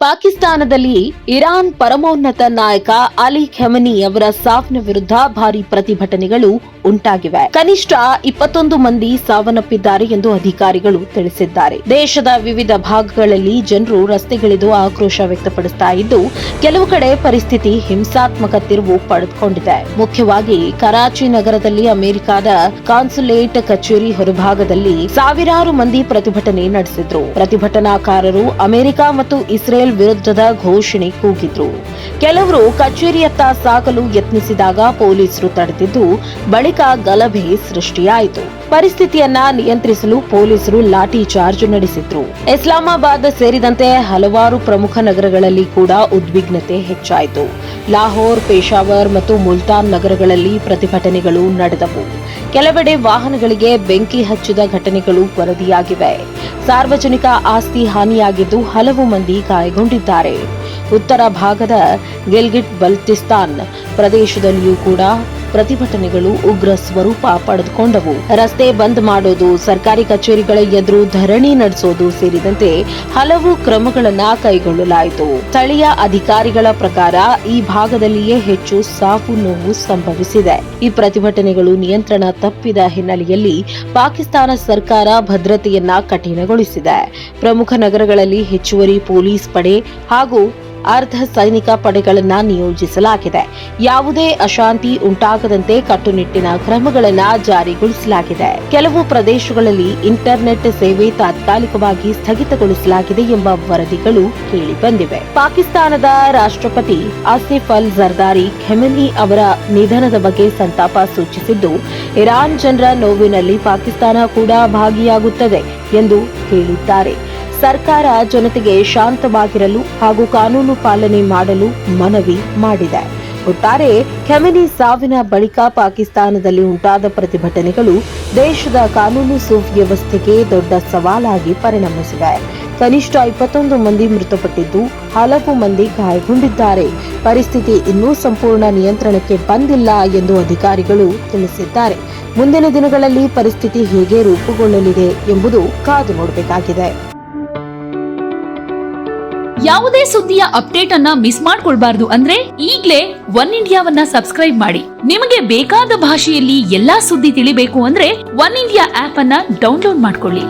ಪಾಕಿಸ್ತಾನದಲ್ಲಿ ಇರಾನ್ ಪರಮೋನ್ನತ ನಾಯಕ ಅಲಿ ಖಮೆನಿ ಅವರ ಸಾವಿನ ವಿರುದ್ಧ ಭಾರಿ ಪ್ರತಿಭಟನೆಗಳು ಉಂಟಾಗಿವೆ. ಕನಿಷ್ಠ 21 ಮಂದಿ ಸಾವನ್ನಪ್ಪಿದ್ದಾರೆ ಎಂದು ಅಧಿಕಾರಿಗಳು ತಿಳಿಸಿದ್ದಾರೆ. ದೇಶದ ವಿವಿಧ ಭಾಗಗಳಲ್ಲಿ ಜನರು ರಸ್ತೆಗಿಳಿದು ಆಕ್ರೋಶ ವ್ಯಕ್ತಪಡಿಸುತ್ತಾ ಇದ್ದು, ಕೆಲವು ಕಡೆ ಪರಿಸ್ಥಿತಿ ಹಿಂಸಾತ್ಮಕ ತಿರುವು ಪಡೆದುಕೊಂಡಿದೆ. ಮುಖ್ಯವಾಗಿ ಕರಾಚಿ ನಗರದಲ್ಲಿ ಅಮೆರಿಕದ ಕಾನ್ಸುಲೇಟ್ ಕಚೇರಿ ಹೊರಭಾಗದಲ್ಲಿ ಸಾವಿರಾರು ಮಂದಿ ಪ್ರತಿಭಟನೆ ನಡೆಸಿದ್ರು. ಪ್ರತಿಭಟನಾಕಾರರು ಅಮೆರಿಕ ಮತ್ತು ಇಸ್ರೇಲ್ ವಿರುದ್ಧದ ಘೋಷಣೆ ಕೂಗಿದ್ರು. ಕೆಲವರು ಕಚೇರಿಯತ್ತ ಸಾಗಲು ಯತ್ನಿಸಿದಾಗ ಪೊಲೀಸರು ತಡೆದಿದ್ದು, ಬಳಿಕ ಗಲಭೆ ಸೃಷ್ಟಿಯಾಯಿತು. ಪರಿಸ್ಥಿತಿಯನ್ನ ನಿಯಂತ್ರಿಸಲು ಪೊಲೀಸರು ಲಾಠಿ ಚಾರ್ಜ್ ನಡೆಸಿದ್ರು. ಇಸ್ಲಾಮಾಬಾದ್ ಸೇರಿದಂತೆ ಹಲವಾರು ಪ್ರಮುಖ ನಗರಗಳಲ್ಲಿ ಕೂಡ ಉದ್ವಿಗ್ನತೆ ಹೆಚ್ಚಾಯಿತು. ಲಾಹೋರ್, ಪೇಶಾವರ್ ಮತ್ತು ಮುಲ್ತಾನ್ ನಗರಗಳಲ್ಲಿ ಪ್ರತಿಭಟನೆಗಳು ನಡೆದವು. ಕೆಲವೆಡೆ ವಾಹನಗಳಿಗೆ ಬೆಂಕಿ ಹಚ್ಚಿದ ಘಟನೆಗಳು ವರದಿಯಾಗಿವೆ. ಸಾರ್ವಜನಿಕ ಆಸ್ತಿ ಹಾನಿಯಾಗಿದ್ದು, ಹಲವು ಮಂದಿ ಗಾಯಗೊಂಡಿದ್ದಾರೆ. ಉತ್ತರ ಭಾಗದ ಗಿಲ್ಗಿಟ್ ಬಲ್ಟಿಸ್ತಾನ್ ಪ್ರದೇಶದಲ್ಲಿಯೂ ಕೂಡ ಪ್ರತಿಭಟನೆಗಳು ಉಗ್ರ ಸ್ವರೂಪ ಪಡೆದುಕೊಂಡವು. ರಸ್ತೆ ಬಂದ್ ಮಾಡೋದು, ಸರ್ಕಾರಿ ಕಚೇರಿಗಳ ಎದುರು ಧರಣಿ ನಡೆಸೋದು ಸೇರಿದಂತೆ ಹಲವು ಕ್ರಮಗಳನ್ನು ಕೈಗೊಳ್ಳಲಾಯಿತು. ಸ್ಥಳೀಯ ಅಧಿಕಾರಿಗಳ ಪ್ರಕಾರ ಈ ಭಾಗದಲ್ಲಿಯೇ ಹೆಚ್ಚು ಸಾವು ನೋವು ಸಂಭವಿಸಿದೆ. ಈ ಪ್ರತಿಭಟನೆಗಳು ನಿಯಂತ್ರಣ ತಪ್ಪಿದ ಹಿನ್ನೆಲೆಯಲ್ಲಿ ಪಾಕಿಸ್ತಾನ ಸರ್ಕಾರ ಭದ್ರತೆಯನ್ನ ಕಠಿಣಗೊಳಿಸಿದೆ. ಪ್ರಮುಖ ನಗರಗಳಲ್ಲಿ ಹೆಚ್ಚುವರಿ ಪೊಲೀಸ್ ಪಡೆ ಹಾಗೂ ಅರ್ಧ ಸೈನಿಕ ಪಡೆಗಳನ್ನ ನಿಯೋಜಿಸಲಾಗಿದೆ. ಯಾವುದೇ ಅಶಾಂತಿ ಉಂಟಾಗದಂತೆ ಕಟ್ಟುನಿಟ್ಟಿನ ಕ್ರಮಗಳನ್ನು ಜಾರಿಗೊಳಿಸಲಾಗಿದೆ. ಕೆಲವು ಪ್ರದೇಶಗಳಲ್ಲಿ ಇಂಟರ್ನೆಟ್ ಸೇವೆ ತಾತ್ಕಾಲಿಕವಾಗಿ ಸ್ಥಗಿತಗೊಳಿಸಲಾಗಿದೆ ಎಂಬ ವರದಿಗಳು ಕೇಳಿಬಂದಿವೆ. ಪಾಕಿಸ್ತಾನದ ರಾಷ್ಟ್ರಪತಿ ಆಸಿಫ್ ಅಲ್ ಜರ್ದಾರಿ ಖಮೆನಿ ಅವರ ನಿಧನದ ಬಗ್ಗೆ ಸಂತಾಪ ಸೂಚಿಸಿದ್ದು, ಇರಾನ್ ಜನರ ನೋವಿನಲ್ಲಿ ಪಾಕಿಸ್ತಾನ ಕೂಡ ಭಾಗಿಯಾಗುತ್ತದೆ ಎಂದು ಹೇಳಿದ್ದಾರೆ. ಸರ್ಕಾರ ಜನತೆಗೆ ಶಾಂತವಾಗಿರಲು ಹಾಗೂ ಕಾನೂನು ಪಾಲನೆ ಮಾಡಲು ಮನವಿ ಮಾಡಿದೆ. ಒಟ್ಟಾರೆ ಖಮೆನಿ ಸಾವಿನ ಬಳಿಕ ಪಾಕಿಸ್ತಾನದಲ್ಲಿ ಉಂಟಾದ ಪ್ರತಿಭಟನೆಗಳು ದೇಶದ ಕಾನೂನು ಸುವ್ಯವಸ್ಥೆಗೆ ದೊಡ್ಡ ಸವಾಲಾಗಿ ಪರಿಣಮಿಸಿವೆ. ಕನಿಷ್ಠ 21 ಮಂದಿ ಮೃತಪಟ್ಟಿದ್ದು, ಹಲವು ಮಂದಿ ಗಾಯಗೊಂಡಿದ್ದಾರೆ. ಪರಿಸ್ಥಿತಿ ಇನ್ನೂ ಸಂಪೂರ್ಣ ನಿಯಂತ್ರಣಕ್ಕೆ ಬಂದಿಲ್ಲ ಎಂದು ಅಧಿಕಾರಿಗಳು ತಿಳಿಸಿದ್ದಾರೆ. ಮುಂದಿನ ದಿನಗಳಲ್ಲಿ ಪರಿಸ್ಥಿತಿ ಹೇಗೆ ರೂಪುಗೊಳ್ಳಲಿದೆ ಎಂಬುದು ಕಾದು ನೋಡಬೇಕಾಗಿದೆ. ಯಾವುದೇ ಸುದ್ದಿಯ ಅಪ್ಡೇಟ್ ಅನ್ನ ಮಿಸ್ ಮಾಡ್ಕೊಳ್ಬಾರ್ದು ಅಂದ್ರೆ ಈಗ್ಲೇ ಒನ್ ಇಂಡಿಯಾವನ್ನ ಸಬ್ಸ್ಕ್ರೈಬ್ ಮಾಡಿ. ನಿಮಗೆ ಬೇಕಾದ ಭಾಷೆಯಲ್ಲಿ ಎಲ್ಲಾ ಸುದ್ದಿ ತಿಳಿಬೇಕು ಅಂದ್ರೆ ಒನ್ ಇಂಡಿಯಾ ಆಪ್ ಅನ್ನ ಡೌನ್ಲೋಡ್ ಮಾಡ್ಕೊಳ್ಳಿ.